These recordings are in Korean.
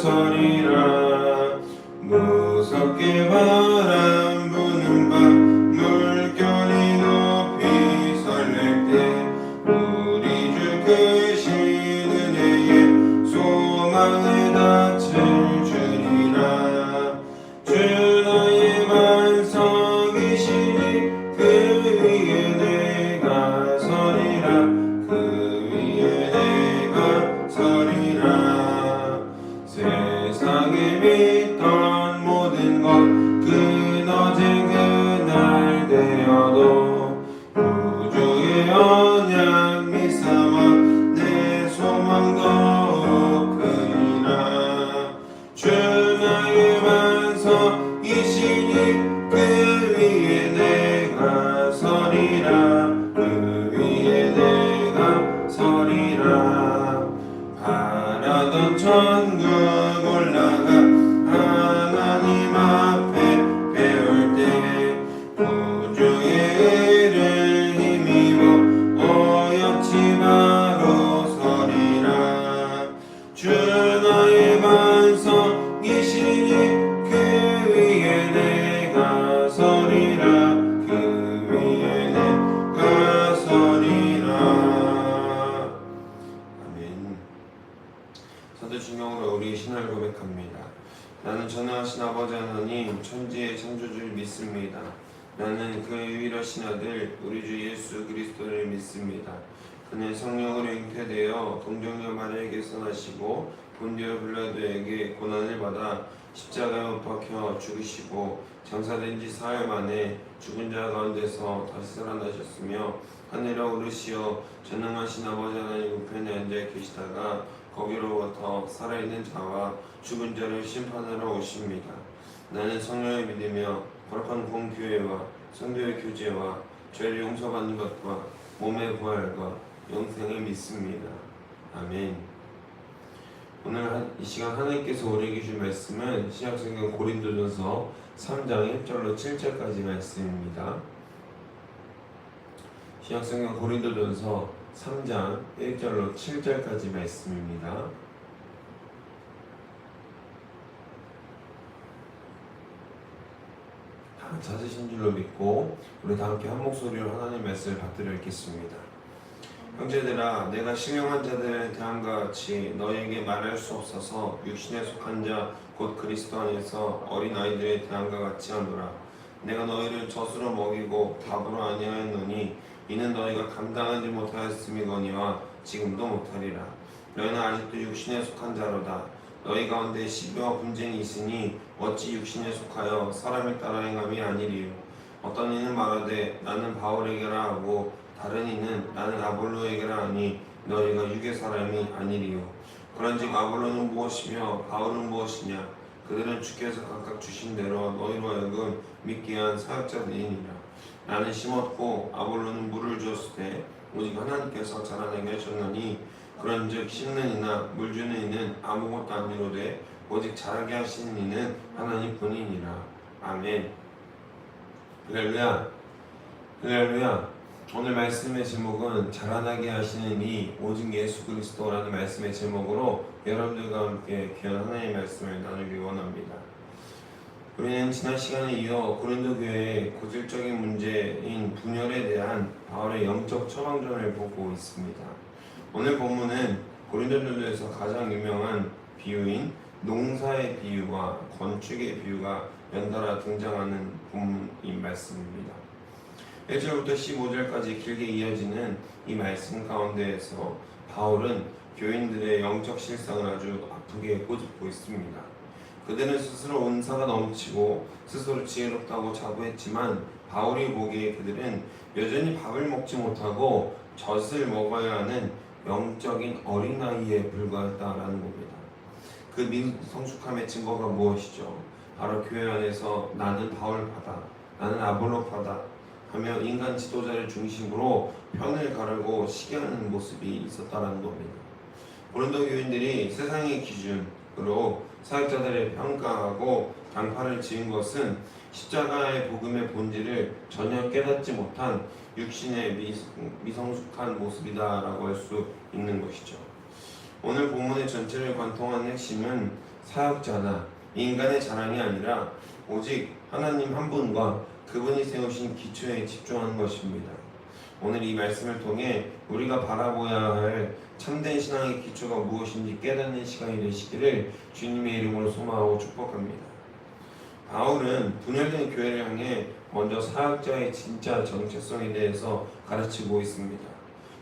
서리라. 무섭게 바람 부는 밤 물결이 높이 설렐 때 우리 주 크신 은혜에 소망을 닫을 주리라. 주 나의 반석이시니 그 위에 내가 서리라. 그 위에 내가 서리라. 세상에 믿던 모든 것 그너제 그날 되어도 우주의 언약 믿사와 내 소망 더욱 크리라. 주 나의 반석이시니 그 위에 내가 서리라. 그 위에 내가 서리라. 바라던 천국 올라가 하나님 앞에 배울 때 우주의 의를 힘입어 어여치 바로 서리라. 주 나의 반석이시니 그 위에 내가 서리라. 그 위에 내가 서리라. 아멘. 사도신경으로 우리 신앙을 고백합니다. 나는 전능하신 아버지 하나님 천지의 창조주를 믿습니다. 나는 그의 유일하신 아들 우리 주 예수 그리스도를 믿습니다. 그는 성령으로 잉태되어 동정녀 마리아에게서 나시고 본디오 빌라도에게 고난을 받아 십자가에 못 박혀 죽으시고 장사된 지 사흘 만에 죽은 자 가운데서 다시 살아나셨으며 하늘에 오르시어 전능하신 아버지 하나님 우편에 앉아 계시다가 거기로부터 살아있는 자와 죽은 자를 심판하러 오십니다. 나는 성령을 믿으며 거룩한 공교회와 성도의 교제와 죄를 용서받는 것과 몸의 부활과 영생을 믿습니다. 아멘. 오늘 이 시간 하나님께서 우리에게 주신 말씀은 신약성경 고린도전서 3장 1절로 7절까지 말씀입니다. 신약성경 고린도전서 3장 1절로 7절까지 말씀입니다. 다 찾으신 줄로 믿고 우리 다 함께 한 목소리로 하나님 말씀을 받들어 읽겠습니다. 형제들아, 내가 신령한 자들에 대함과 같이 너희에게 말할 수 없어서 육신에 속한 자 곧 그리스도 안에서 어린 아이들에 대함과 같이 하노라. 내가 너희를 젖으로 먹이고 밥으로 아니하였노니 이는 너희가 감당하지 못하였음이거니와 지금도 못하리라. 너희는 아직도 육신에 속한 자로다. 너희 가운데 시비와 분쟁이 있으니 어찌 육신에 속하여 사람을 따라 행함이 아니리요. 어떤 이는 말하되 나는 바울에게라 하고 다른 이는 나는 아볼로에게라 하니 너희가 육의 사람이 아니리요. 그런즉 아볼로는 무엇이며 바울은 무엇이냐? 그들은 주께서 각각 주신 대로 너희로 하여금 믿게 한 사역자들이니라. 나는 심었고 아볼로는 물을 주었으되 오직 하나님께서 자라나게 하셨나니 그런즉 심는 이나 물 주는 이는 아무것도 아니로되 오직 자라게 하시는 이는 하나님뿐이니라. 아멘. 할렐루야. 할렐루야. 오늘 말씀의 제목은 자라나게 하시는 이 오직 예수 그리스도라는 말씀의 제목으로 여러분들과 함께 귀한 하나님의 말씀을 나누기 원합니다. 우리는 지난 시간에 이어 고린도 교회의 고질적인 문제인 분열에 대한 바울의 영적 처방전을 보고 있습니다. 오늘 본문은 고린도전서에서 가장 유명한 비유인 농사의 비유와 건축의 비유가 연달아 등장하는 본문인 말씀입니다. 1절부터 15절까지 길게 이어지는 이 말씀 가운데에서 바울은 교인들의 영적 실상을 아주 아프게 꼬집고 있습니다. 그들은 스스로 은사가 넘치고 스스로 지혜롭다고 자부했지만 바울이 보기에 그들은 여전히 밥을 먹지 못하고 젖을 먹어야 하는 영적인 어린아이에 불과했다라는 겁니다. 그 미성숙함의 증거가 무엇이죠? 바로 교회 안에서 나는 바울파다, 나는 아볼로파다 하며 인간 지도자를 중심으로 편을 가르고 시기하는 모습이 있었다는 겁니다. 고린도 교인들이 세상의 기준으로 사역자들을 평가하고 단파를 지은 것은 십자가의 복음의 본질을 전혀 깨닫지 못한 육신의 미성숙한 모습이다라고 할 수 있는 것이죠. 오늘 본문의 전체를 관통하는 핵심은 사역자나 인간의 자랑이 아니라 오직 하나님 한 분과 그분이 세우신 기초에 집중하는 것입니다. 오늘 이 말씀을 통해 우리가 바라보아야 할 참된 신앙의 기초가 무엇인지 깨닫는 시간이 되시기를 주님의 이름으로 소망하고 축복합니다. 바울은 분열된 교회를 향해 먼저 사역자의 진짜 정체성에 대해서 가르치고 있습니다.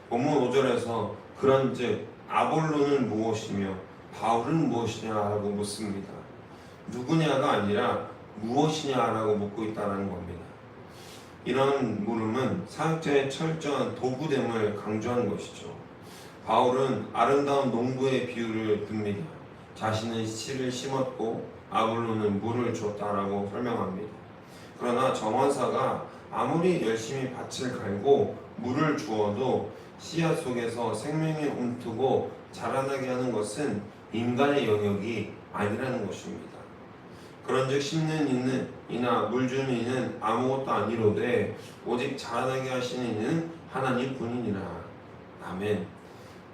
본문 5절에서 그런즉 아볼로는 무엇이며 바울은 무엇이냐라고 묻습니다. 누구냐가 아니라 무엇이냐라고 묻고 있다는 겁니다. 이런 물음은 사역자의 철저한 도구됨을 강조하는 것이죠. 바울은 아름다운 농부의 비유를 듭니다. 자신은 씨를 심었고 아볼로는 물을 줬다라고 설명합니다. 그러나 정원사가 아무리 열심히 밭을 갈고 물을 주어도 씨앗 속에서 생명이 움트고 자라나게 하는 것은 인간의 영역이 아니라는 것입니다. 그런즉 심는 이는 이나 물 주는 이는 아무것도 아니로되 오직 자라나게 하시는 이는 하나님 뿐이니라. 아멘.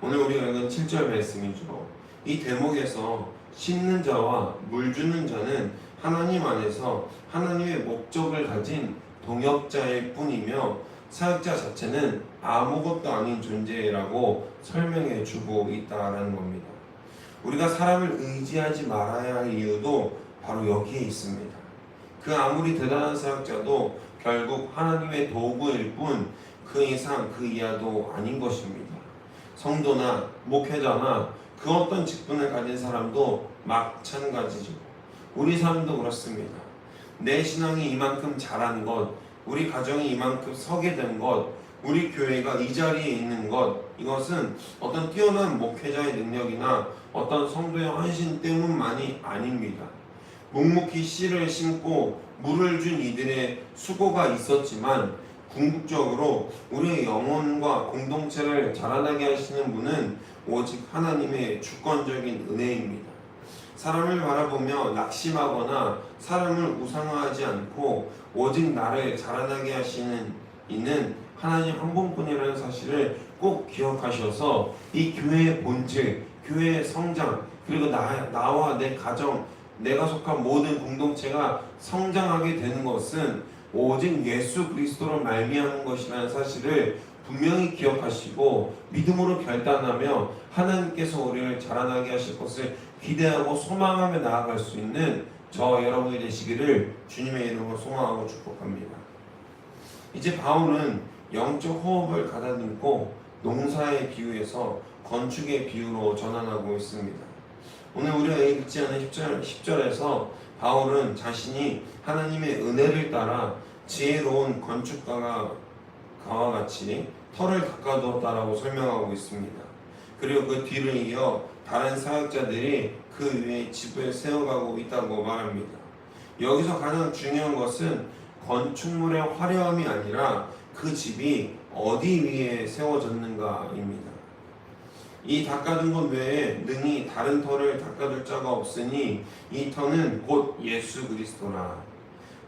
오늘 우리가 읽은 7절 말씀이죠. 이 대목에서 심는 자와 물 주는 자는 하나님 안에서 하나님의 목적을 가진 동역자일 뿐이며 사역자 자체는 아무것도 아닌 존재라고 설명해 주고 있다라는 겁니다. 우리가 사람을 의지하지 말아야 할 이유도 바로 여기에 있습니다. 그 아무리 대단한 사역자도 결국 하나님의 도구일 뿐 그 이상 그 이하도 아닌 것입니다. 성도나 목회자나 그 어떤 직분을 가진 사람도 마찬가지죠. 우리 삶도 그렇습니다. 내 신앙이 이만큼 자란 것, 우리 가정이 이만큼 서게 된 것, 우리 교회가 이 자리에 있는 것, 이것은 어떤 뛰어난 목회자의 능력이나 어떤 성도의 헌신 때문만이 아닙니다. 묵묵히 씨를 심고 물을 준 이들의 수고가 있었지만 궁극적으로 우리의 영혼과 공동체를 자라나게 하시는 분은 오직 하나님의 주권적인 은혜입니다. 사람을 바라보며 낙심하거나 사람을 우상화하지 않고 오직 나를 자라나게 하시는 이는 하나님 한 분뿐이라는 사실을 꼭 기억하셔서 이 교회의 본질, 교회의 성장, 그리고 나와 내 가정, 내가 속한 모든 공동체가 성장하게 되는 것은 오직 예수 그리스도로 말미암은 것이라는 사실을 분명히 기억하시고 믿음으로 결단하며 하나님께서 우리를 자라나게 하실 것을 기대하고 소망하며 나아갈 수 있는 저 여러분이 되시기를 주님의 이름으로 소망하고 축복합니다. 이제 바울은 영적 호흡을 가다듬고 농사의 비유에서 건축의 비유로 전환하고 있습니다. 오늘 우리가 읽지 않은 10절에서 바울은 자신이 하나님의 은혜를 따라 지혜로운 건축가와 같이 터를 닦아두었다라고 설명하고 있습니다. 그리고 그 뒤를 이어 다른 사역자들이 그 위에 집을 세워가고 있다고 말합니다. 여기서 가장 중요한 것은 건축물의 화려함이 아니라 그 집이 어디 위에 세워졌는가입니다. 이 닦아둔 것 외에 능히 다른 터를 닦아둘 자가 없으니 이 터는 곧 예수 그리스도라.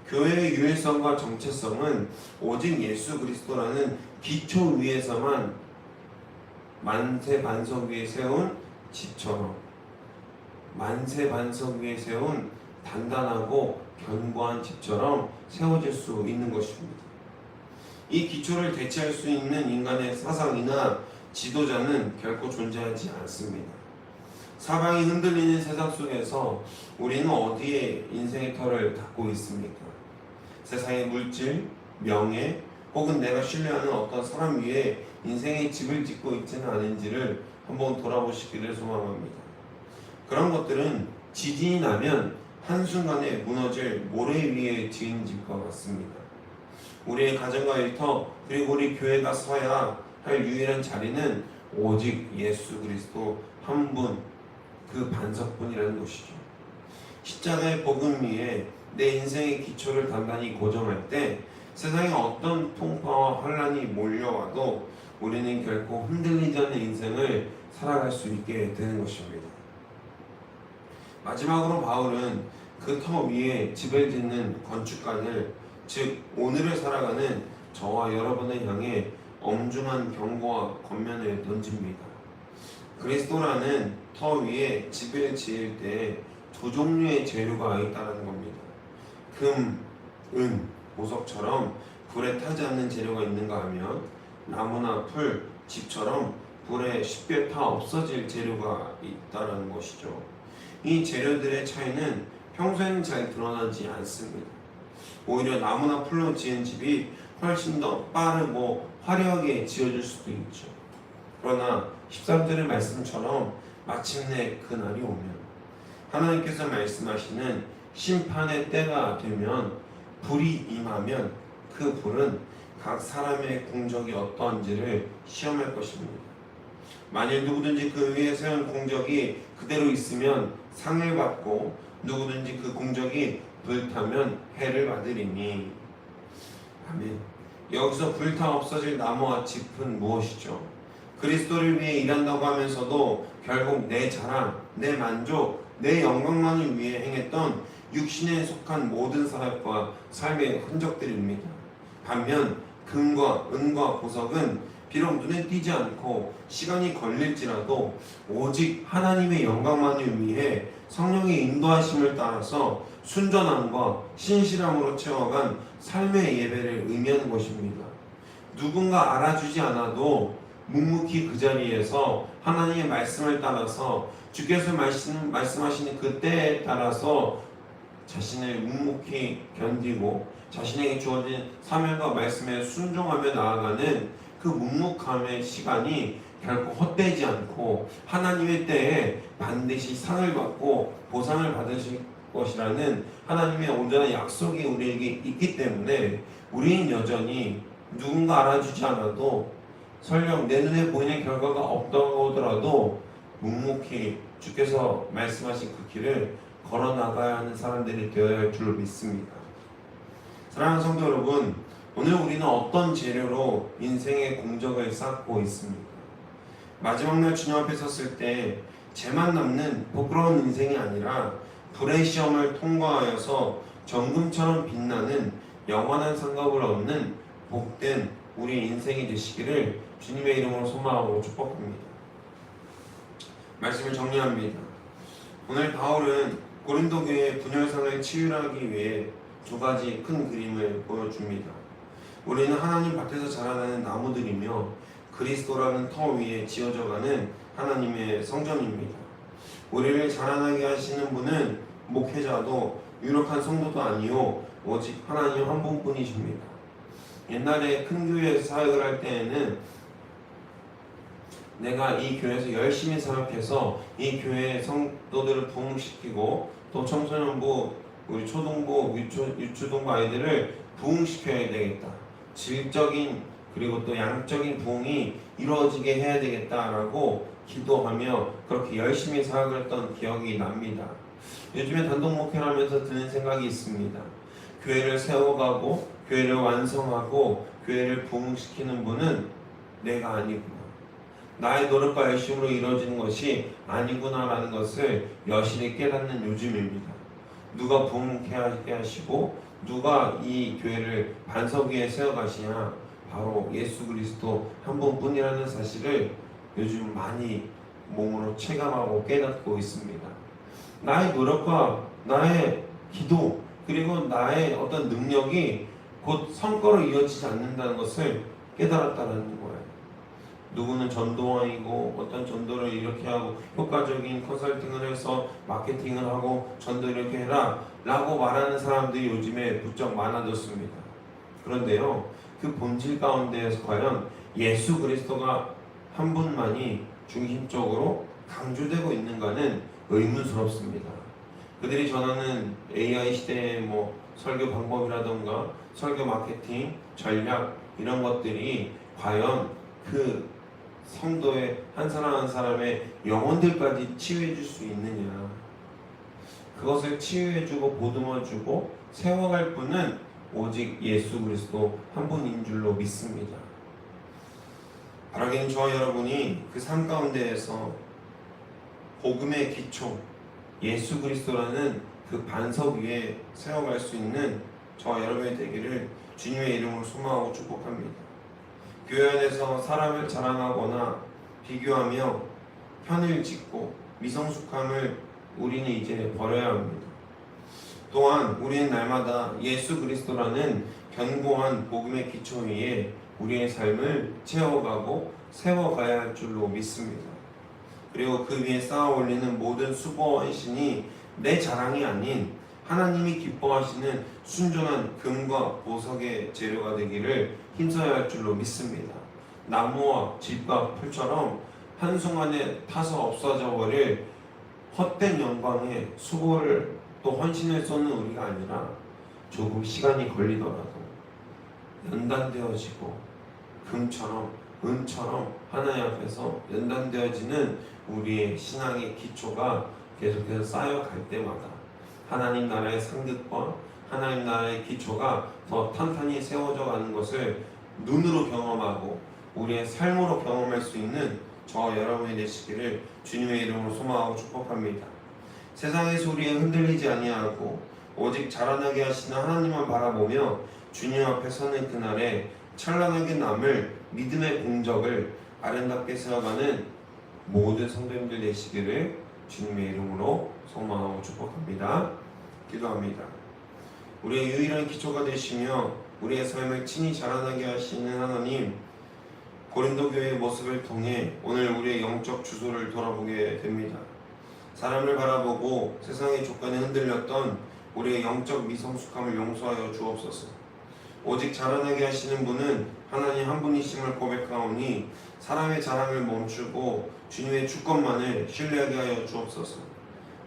교회의 유일성과 정체성은 오직 예수 그리스도라는 기초 위에서만 만세 반석 위에 세운 집처럼, 만세 반석 위에 세운 단단하고 견고한 집처럼 세워질 수 있는 것입니다. 이 기초를 대체할 수 있는 인간의 사상이나 지도자는 결코 존재하지 않습니다. 사방이 흔들리는 세상 속에서 우리는 어디에 인생의 터를 닦고 있습니까? 세상의 물질, 명예, 혹은 내가 신뢰하는 어떤 사람 위에 인생의 집을 짓고 있지는 않은지를 한번 돌아보시기를 소망합니다. 그런 것들은 지진이 나면 한순간에 무너질 모래 위에 지은 집과 같습니다. 우리의 가정과 일터, 그리고 우리 교회가 서야 할 유일한 자리는 오직 예수 그리스도 한 분, 그 반석뿐이라는 것이죠. 십자가의 복음 위에 내 인생의 기초를 단단히 고정할 때 세상에 어떤 풍파와 환란이 몰려와도 우리는 결코 흔들리지 않는 인생을 살아갈 수 있게 되는 것입니다. 마지막으로 바울은 그 터 위에 집을 짓는 건축가들, 즉 오늘을 살아가는 저와 여러분을 향해 엄중한 경고와 권면을 던집니다. 그리스도라는 터 위에 집을 지을 때 두 종류의 재료가 있다는 겁니다. 금, 은, 보석처럼 불에 타지 않는 재료가 있는가 하면 나무나 풀, 집처럼 불에 쉽게 타 없어질 재료가 있다는 것이죠. 이 재료들의 차이는 평소에는 잘 드러나지 않습니다. 오히려 나무나 풀로 지은 집이 훨씬 더 빠르고 화려하게 지어질 수도 있죠. 그러나 13절의 말씀처럼 마침내 그날이 오면 하나님께서 말씀하시는 심판의 때가 되면 불이 임하면 그 불은 각 사람의 공적이 어떠한지를 시험할 것입니다. 만일 누구든지 그 위에 세운 공적이 그대로 있으면 상을 받고 누구든지 그 공적이 불타면 해를 받으리니. 아멘. 여기서 불타 없어질 나무와 짚은 무엇이죠? 그리스도를 위해 일한다고 하면서도 결국 내 자랑, 내 만족, 내 영광만을 위해 행했던 육신에 속한 모든 사역과 삶의 흔적들입니다. 반면 금과 은과 보석은 비록 눈에 띄지 않고 시간이 걸릴지라도 오직 하나님의 영광만을 위해 성령의 인도하심을 따라서 순전함과 신실함으로 채워간 삶의 예배를 의미하는 것입니다. 누군가 알아주지 않아도 묵묵히 그 자리에서 하나님의 말씀을 따라서 주께서 말씀하시는 그 때에 따라서 자신을 묵묵히 견디고 자신에게 주어진 사명과 말씀에 순종하며 나아가는 그 묵묵함의 시간이 결코 헛되지 않고 하나님의 때에 반드시 상을 받고 보상을 받으실 것이라는 하나님의 온전한 약속이 우리에게 있기 때문에 우리는 여전히 누군가 알아주지 않아도 설령 내 눈에 보이는 결과가 없다고 하더라도 묵묵히 주께서 말씀하신 그 길을 걸어 나가야 하는 사람들이 되어야 할 줄로 믿습니다. 사랑하는 성도 여러분, 오늘 우리는 어떤 재료로 인생의 공적을 쌓고 있습니까? 마지막 날 주님 앞에 섰을 때 죄만 남는 부끄러운 인생이 아니라 불의 시험을 통과하여서 정금처럼 빛나는 영원한 상급을 얻는 복된 우리 인생이 되시기를 주님의 이름으로 소망하고 축복합니다. 말씀을 정리합니다. 오늘 바울은 고린도 교회의 분열상을 치유하기 위해 두 가지 큰 그림을 보여줍니다. 우리는 하나님 밭에서 자라나는 나무들이며 그리스도라는 터 위에 지어져가는 하나님의 성전입니다. 우리를 자라나게 하시는 분은 목회자도 유력한 성도도 아니요 오직 하나님 한 분뿐이십니다. 옛날에 큰 교회에서 사역을 할 때에는 내가 이 교회에서 열심히 사역해서 이 교회의 성도들을 부흥시키고 또 청소년부, 우리 초등부, 유초등부 아이들을 부흥시켜야 되겠다. 질적인 그리고 또 양적인 부흥이 이루어지게 해야 되겠다라고 기도하며 그렇게 열심히 사역을 했던 기억이 납니다. 요즘에 단독 목회를 하면서 드는 생각이 있습니다. 교회를 세워가고 교회를 완성하고 교회를 부흥시키는 분은 내가 아니구나. 나의 노력과 열심으로 이루어지는 것이 아니구나라는 것을 여실히 깨닫는 요즘입니다. 누가 부흥케 하시고 누가 이 교회를 반석 위에 세워가시냐? 바로 예수 그리스도 한 분뿐이라는 사실을 요즘 많이 몸으로 체감하고 깨닫고 있습니다. 나의 노력과 나의 기도 그리고 나의 어떤 능력이 곧 성과로 이어지지 않는다는 것을 깨달았다는 거예요. 누구는 전도왕이고 어떤 전도를 이렇게 하고 효과적인 컨설팅을 해서 마케팅을 하고 전도 이렇게 해라 라고 말하는 사람들이 요즘에 부쩍 많아졌습니다. 그런데요, 그 본질 가운데에서 과연 예수 그리스도가 한 분만이 중심적으로 강조되고 있는가는 의문스럽습니다. 그들이 전하는 AI 시대의 설교 방법이라던가 설교 마케팅 전략 이런 것들이 과연 그 성도의 한 사람 한 사람의 영혼들까지 치유해 줄 수 있느냐. 그것을 치유해주고 보듬어주고 세워갈 분은 오직 예수 그리스도 한 분인 줄로 믿습니다. 바라기는 저와 여러분이 그 삶 가운데에서 복음의 기초 예수 그리스도라는 그 반석 위에 세워갈 수 있는 저와 여러분이 되기를 주님의 이름으로 소망하고 축복합니다. 교회 안에서 사람을 자랑하거나 비교하며 편을 짓고 미성숙함을 우리는 이제 버려야 합니다. 또한 우리는 날마다 예수 그리스도라는 견고한 복음의 기초 위에 우리의 삶을 채워가고 세워가야 할 줄로 믿습니다. 그리고 그 위에 쌓아 올리는 모든 수고와 헌신이 내 자랑이 아닌 하나님이 기뻐하시는 순전한 금과 보석의 재료가 되기를 힘써야 할 줄로 믿습니다. 나무와 집과 풀처럼 한순간에 타서 없어져 버릴 헛된 영광에 수고를 또 헌신을 쏟는 우리가 아니라 조금 시간이 걸리더라도 연단되어지고 금처럼 은처럼 하나님 앞에서 연단되어지는 우리의 신앙의 기초가 계속해서 쌓여갈 때마다 하나님 나라의 상급과 하나님 나라의 기초가 더 탄탄히 세워져 가는 것을 눈으로 경험하고 우리의 삶으로 경험할 수 있는 저와 여러분이 되시기를 주님의 이름으로 소망하고 축복합니다. 세상의 소리에 흔들리지 아니하고 오직 자라나게 하시는 하나님만 바라보며 주님 앞에 서는 그날에 찬란하게 남을 믿음의 공적을 아름답게 세워가는 모든 성도님들 되시기를 주님의 이름으로 소망하고 축복합니다. 기도합니다. 우리의 유일한 기초가 되시며 우리의 삶을 친히 자라나게 하시는 하나님, 고린도 교회의 모습을 통해 오늘 우리의 영적 주소를 돌아보게 됩니다. 사람을 바라보고 세상의 조건에 흔들렸던 우리의 영적 미성숙함을 용서하여 주옵소서. 오직 자라나게 하시는 분은 하나님 한 분이심을 고백하오니 사람의 자랑을 멈추고 주님의 주권만을 신뢰하게 하여 주옵소서.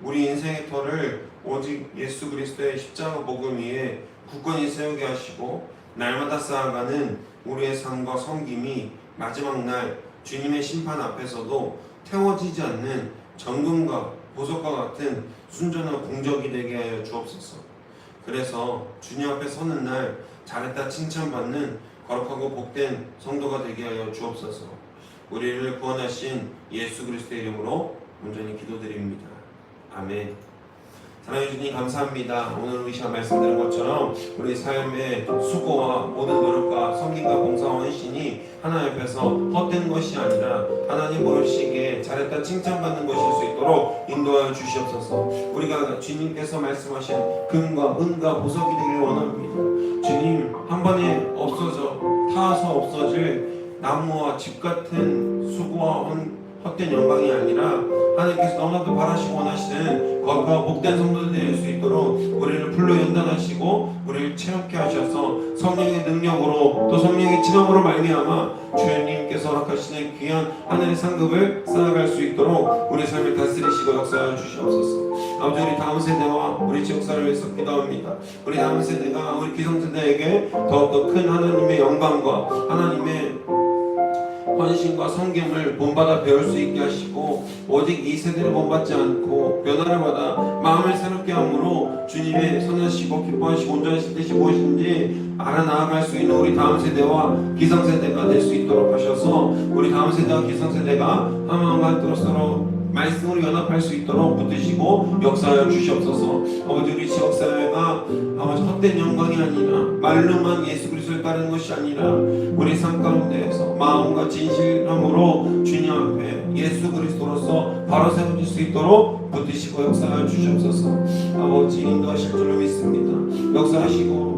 우리 인생의 터를 오직 예수 그리스도의 십자가 복음 위에 굳건히 세우게 하시고 날마다 쌓아가는 우리의 삶과 섬김이 마지막 날 주님의 심판 앞에서도 태워지지 않는 정금과 보석과 같은 순전한 공적이 되게 하여 주옵소서. 그래서 주님 앞에 서는 날 잘했다 칭찬받는 거룩하고 복된 성도가 되게 하여 주옵소서. 우리를 구원하신 예수 그리스도의 이름으로 온전히 기도드립니다. 아멘. 사랑해 주님 감사합니다. 오늘 우리 시간 말씀드린 것처럼 우리 삶의 수고와 모든 노력과 섬김과 봉사와 헌신이 하나님 앞에서 헛된 것이 아니라 하나님 보시기에 잘했다 칭찬받는 것일 수 있도록 인도하여 주시옵소서. 우리가 주님께서 말씀하신 금과 은과 보석이 되길 원합니다. 주님 한 번에 없어져 타서 없어질 나무와 집 같은 수고와 헛된 영광이 아니라 하나님께서 너무나도 바라시고 원하시는 거룩하고 복된 성도들 될 수 있도록 우리를 불러 연단하시고 우리를 체험케 하셔서 성령의 능력으로 또 성령의 지감으로 말미암아 주님께서 허락하시는 귀한 하늘의 상급을 쌓아갈 수 있도록 우리 삶을 다스리시고 역사하여 주시옵소서. 아버지 우리 다음 세대와 우리 지역사를 위해서 기도합니다. 우리 다음 세대가 우리 기성세대에게 더욱더 큰 하나님의 영광과 하나님의 헌신과 성경을 본받아 배울 수 있게 하시고 오직 이 세대를 본받지 않고 변화를 받아 마음을 새롭게 함으로 주님의 선하시고 기뻐하시고 온전하신 뜻이 무엇인지 알아나아갈 수 있는 우리 다음 세대와 기성세대가 될 수 있도록 하셔서 우리 다음 세대와 기성세대가 한 마음과 한 뜻으로 서로 말씀으로 연합할 수 있도록 붙드시고 역사하여 주시옵소서. 아버지 우리 지역사회가 아버지 헛된 영광이 아니라 말로만 예수 그리스도를 따르는 것이 아니라 우리 삶 가운데에서 마음과 진실함으로 주님 앞에 예수 그리스도로서 바로 세워질 수 있도록 붙드시고 역사하여 주시옵소서. 아버지 인도하실 줄로 믿습니다. 역사하시고